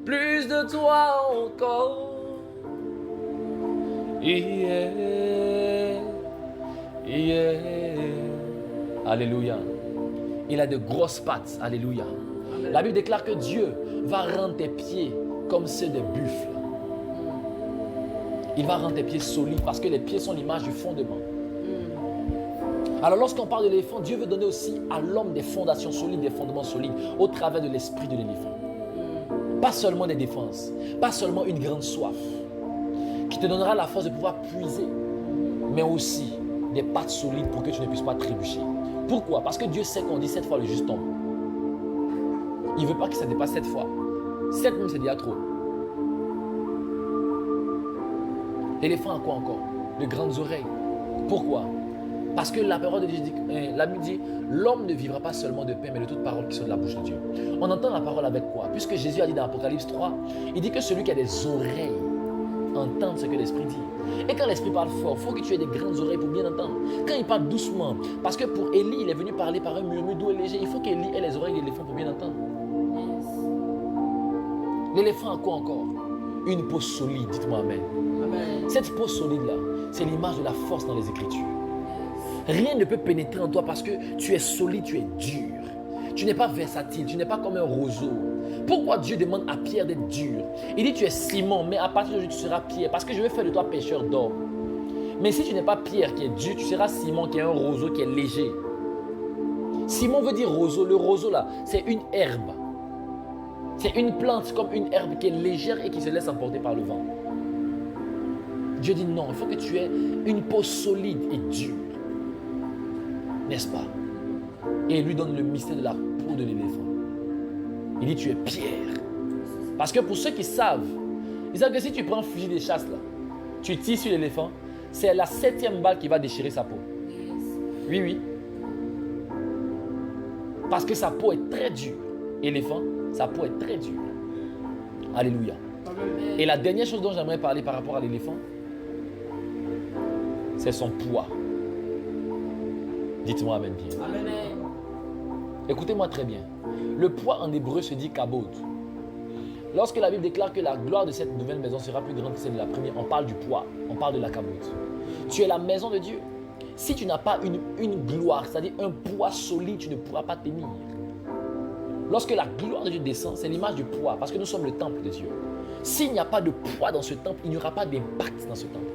plus de toi encore. Yeah, yeah. Alléluia. Il a de grosses pattes. Alléluia. Amen. La Bible déclare que Dieu va rendre tes pieds comme ceux des buffles. Il va rendre tes pieds solides parce que les pieds sont l'image du fondement. Alors lorsqu'on parle de l'éléphant, Dieu veut donner aussi à l'homme des fondations solides, des fondements solides au travers de l'esprit de l'éléphant. Pas seulement des défenses, pas seulement une grande soif qui te donnera la force de pouvoir puiser, mais aussi des pattes solides pour que tu ne puisses pas trébucher. Pourquoi? Parce que Dieu sait qu'on dit 7 fois le juste tombe. Il ne veut pas que ça dépasse 7 fois. 7 même c'est déjà trop. L'éléphant a quoi encore? De grandes oreilles. Pourquoi? Parce que la parole de Dieu dit, la Bible dit, l'homme ne vivra pas seulement de pain, mais de toute parole qui sort de la bouche de Dieu. On entend la parole avec quoi? Puisque Jésus a dit dans Apocalypse 3, il dit que celui qui a des oreilles entendre ce que l'Esprit dit. Et quand l'Esprit parle fort, il faut que tu aies des grandes oreilles pour bien entendre. Quand il parle doucement, parce que pour Élie, il est venu parler par un murmure doux et léger, il faut qu'Élie ait les oreilles de l'éléphant pour bien entendre. L'éléphant a quoi encore? Une peau solide, dites-moi amen. Amen. Cette peau solide-là, c'est l'image de la force dans les Écritures. Rien ne peut pénétrer en toi parce que tu es solide, tu es dur. Tu n'es pas versatile, tu n'es pas comme un roseau. Pourquoi Dieu demande à Pierre d'être dur? Il dit tu es Simon, mais à partir d'aujourd'hui tu seras Pierre parce que je vais faire de toi pêcheur d'hommes. Mais si tu n'es pas Pierre qui est dur, tu seras Simon qui est un roseau qui est léger. Simon veut dire roseau. Le roseau là, c'est une herbe. C'est une plante comme une herbe qui est légère et qui se laisse emporter par le vent. Dieu dit non, il faut que tu aies une peau solide et dure. N'est-ce pas? Et il lui donne le mystère de la peau de l'éléphant. Il dit tu es Pierre. Parce que pour ceux qui savent, ils savent que si tu prends un fusil de chasse là, tu tires sur l'éléphant, c'est la 7e balle qui va déchirer sa peau. Oui, oui. Parce que sa peau est très dure. Éléphant, sa peau est très dure. Alléluia. Et la dernière chose dont j'aimerais parler par rapport à l'éléphant, c'est son poids. Dites-moi amen bien. Amen. Écoutez-moi très bien. Le poids en hébreu se dit kabod. Lorsque la Bible déclare que la gloire de cette nouvelle maison sera plus grande que celle de la première, on parle du poids, on parle de la kabod. Tu es la maison de Dieu. Si tu n'as pas une gloire, c'est-à-dire un poids solide, tu ne pourras pas tenir. Lorsque la gloire de Dieu descend, c'est l'image du poids, parce que nous sommes le temple de Dieu. S'il n'y a pas de poids dans ce temple, il n'y aura pas d'impact dans ce temple.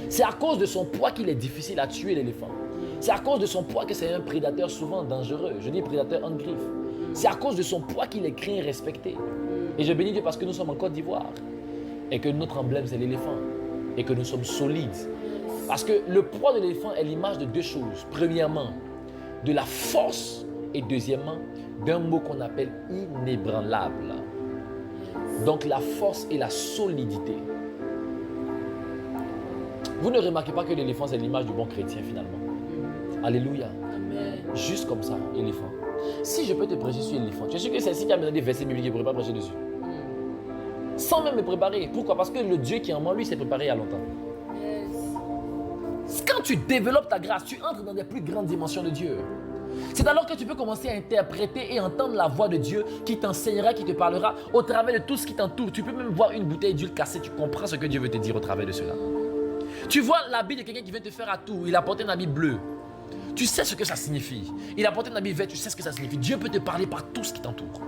C'est à cause de son poids qu'il est difficile à tuer l'éléphant. C'est à cause de son poids que c'est un prédateur souvent dangereux. Je dis prédateur en griffe. C'est à cause de son poids qu'il est craint et respecté. Et je bénis Dieu parce que nous sommes en Côte d'Ivoire. Et que notre emblème c'est l'éléphant. Et que nous sommes solides. Parce que le poids de l'éléphant est l'image de deux choses. Premièrement, de la force. Et deuxièmement, d'un mot qu'on appelle inébranlable. Donc la force et la solidité. Vous ne remarquez pas que l'éléphant c'est l'image du bon chrétien finalement. Alléluia. Amen. Juste comme ça, éléphant. Si je peux te prêcher sur l'éléphant, tu es sûr que c'est ici qui a besoin des versets bibliques, je ne pourrais pas prêcher dessus. Sans même me préparer. Pourquoi? Parce que le Dieu qui est en moi, lui, s'est préparé il y a longtemps. Yes. Quand tu développes ta grâce, tu entres dans des plus grandes dimensions de Dieu. C'est alors que tu peux commencer à interpréter et entendre la voix de Dieu qui t'enseignera, qui te parlera au travers de tout ce qui t'entoure. Tu peux même voir une bouteille d'huile cassée, tu comprends ce que Dieu veut te dire au travers de cela. Tu vois l'habit de quelqu'un qui vient te faire à tout, il a porté un habit bleu. Tu sais ce que ça signifie. Il a porté un habit vert, tu sais ce que ça signifie. Dieu peut te parler par tout ce qui t'entoure.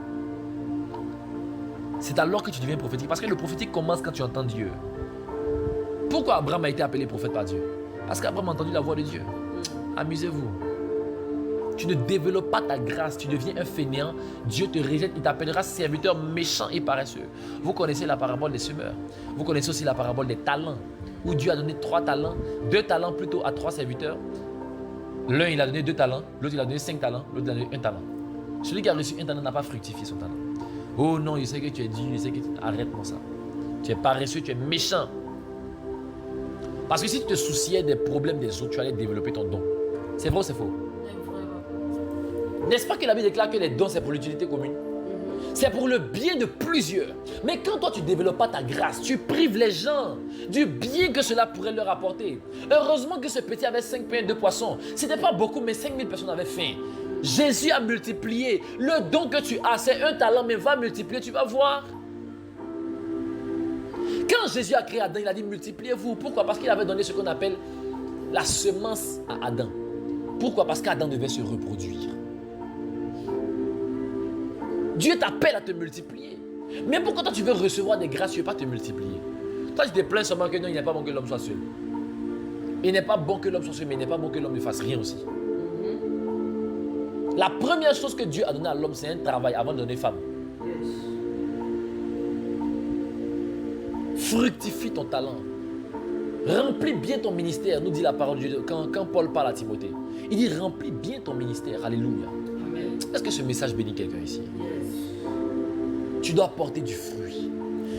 C'est alors que tu deviens prophétique. Parce que le prophétique commence quand tu entends Dieu. Pourquoi Abraham a été appelé prophète par Dieu? Parce qu'Abraham a entendu la voix de Dieu. Amusez-vous. Tu ne développes pas ta grâce, tu deviens un fainéant. Dieu te rejette, il t'appellera serviteur méchant et paresseux. Vous connaissez la parabole des semeurs. Vous connaissez aussi la parabole des talents, où Dieu a donné 3 talents, 2 talents plutôt à 3 serviteurs. L'un, il a donné 2 talents, l'autre, il a donné 5 talents, l'autre, il a donné 1 talent. Celui qui a reçu 1 talent n'a pas fructifié son talent. Oh non, je sais que tu es dur, je sais que tu... Arrête-moi ça. Tu es paresseux, tu es méchant. Parce que si tu te souciais des problèmes des autres, tu allais développer ton don. C'est vrai ou c'est faux? N'est-ce pas que la Bible déclare que les dons, c'est pour l'utilité commune? C'est pour le bien de plusieurs. Mais quand toi, tu ne développes pas ta grâce, tu prives les gens du bien que cela pourrait leur apporter. Heureusement que ce petit avait 5 pains et 2 poissons. Ce n'était pas beaucoup, mais 5000 personnes avaient faim. Jésus a multiplié. Le don que tu as, c'est 1 talent, mais va multiplier, tu vas voir. Quand Jésus a créé Adam, il a dit multipliez-vous. Pourquoi? Parce qu'il avait donné ce qu'on appelle la semence à Adam. Pourquoi? Parce qu'Adam devait se reproduire. Dieu t'appelle à te multiplier. Mais pourquoi toi tu veux recevoir des grâces, tu ne veux pas te multiplier? Toi tu te plains seulement que non, il n'est pas bon que l'homme soit seul. Il n'est pas bon que l'homme soit seul, mais il n'est pas bon que l'homme ne fasse rien aussi. La première chose que Dieu a donnée à l'homme, c'est un travail avant de donner femme. Fructifie ton talent. Remplis bien ton ministère, nous dit la parole de Dieu quand Paul parle à Timothée. Il dit remplis bien ton ministère. Alléluia. Est-ce que ce message bénit quelqu'un ici? Tu dois porter du fruit.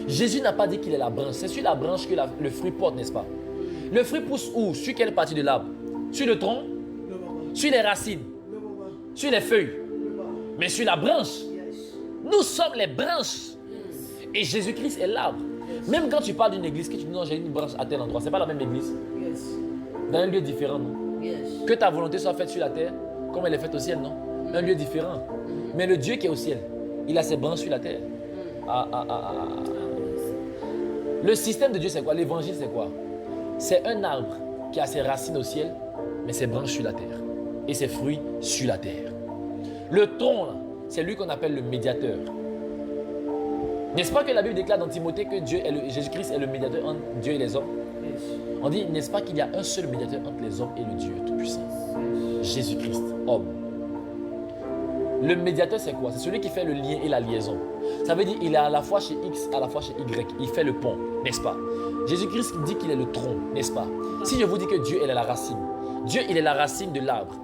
Jésus n'a pas dit qu'il est la branche. C'est sur la branche que le fruit porte, n'est-ce pas? Le fruit pousse où? Sur quelle partie de l'arbre? Sur le tronc? Sur les racines? Sur les feuilles? Mais sur la branche. Nous sommes les branches. Et Jésus-Christ est l'arbre. Même quand tu parles d'une église, que tu dis non, j'ai une branche à tel endroit, c'est pas la même église. Dans un lieu différent, non? Que ta volonté soit faite sur la terre, comme elle est faite au ciel, non? Un lieu différent. Mais le Dieu qui est au ciel, il a ses branches sur la terre. Le système de Dieu, c'est quoi? L'évangile, c'est quoi? C'est un arbre qui a ses racines au ciel, mais ses branches sur la terre. Et ses fruits sur la terre. Le tronc, c'est lui qu'on appelle le médiateur. N'est-ce pas que la Bible déclare dans Timothée que Jésus-Christ est le médiateur entre Dieu et les hommes? On dit, n'est-ce pas qu'il y a un seul médiateur entre les hommes et le Dieu Tout-Puissant? Jésus-Christ, homme. Le médiateur, c'est quoi? C'est celui qui fait le lien et la liaison. Ça veut dire qu'il est à la fois chez X, à la fois chez Y. Il fait le pont, n'est-ce pas? Jésus-Christ dit qu'il est le tronc, n'est-ce pas? Si je vous dis que Dieu, il est la racine. Dieu, il est la racine de l'arbre.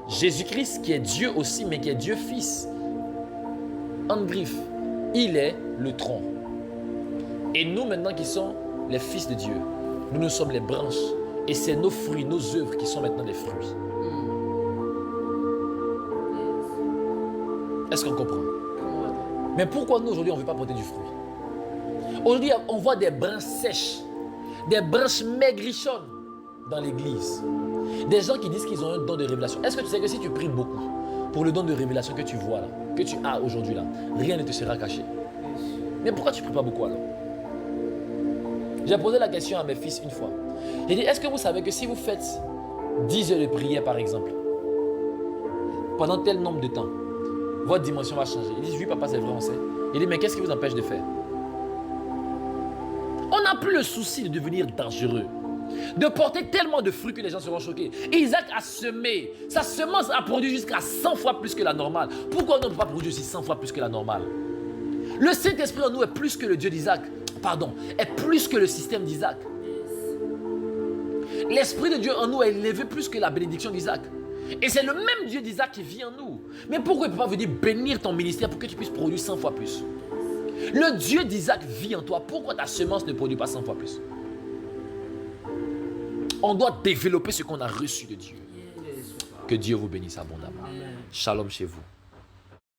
Jésus-Christ, qui est Dieu aussi, mais qui est Dieu Fils. En griffe, il est le tronc. Et nous, maintenant, qui sommes les fils de Dieu, nous sommes les branches. Et c'est nos fruits, nos œuvres qui sont maintenant les fruits. Est-ce qu'on comprend? Mais pourquoi nous, aujourd'hui, on ne veut pas porter du fruit? Aujourd'hui, on voit des branches sèches, des branches maigrichonnes dans l'église. Des gens qui disent qu'ils ont un don de révélation. Est-ce que tu sais que si tu pries beaucoup pour le don de révélation que tu vois là, que tu as aujourd'hui là, rien ne te sera caché? Mais pourquoi tu ne pries pas beaucoup alors? J'ai posé la question à mes fils une fois. J'ai dit, est-ce que vous savez que si vous faites 10 heures de prière par exemple, pendant tel nombre de temps, votre dimension va changer? Il dit, oui papa, c'est vrai, on sait. Il dit, mais qu'est-ce qui vous empêche de faire? On n'a plus le souci de devenir dangereux, de porter tellement de fruits que les gens seront choqués. Isaac a semé, sa semence a produit jusqu'à 100 fois plus que la normale. Pourquoi on ne peut pas produire aussi 100 fois plus que la normale? Le Saint-Esprit en nous est plus que le Dieu d'Isaac, est plus que le système d'Isaac. L'Esprit de Dieu en nous est élevé plus que la bénédiction d'Isaac. Et c'est le même Dieu d'Isaac qui vit en nous. Mais pourquoi il ne peut pas venir bénir ton ministère pour que tu puisses produire 100 fois plus? Le Dieu d'Isaac vit en toi. Pourquoi ta semence ne produit pas 100 fois plus? On doit développer ce qu'on a reçu de Dieu. Que Dieu vous bénisse abondamment. Shalom chez vous.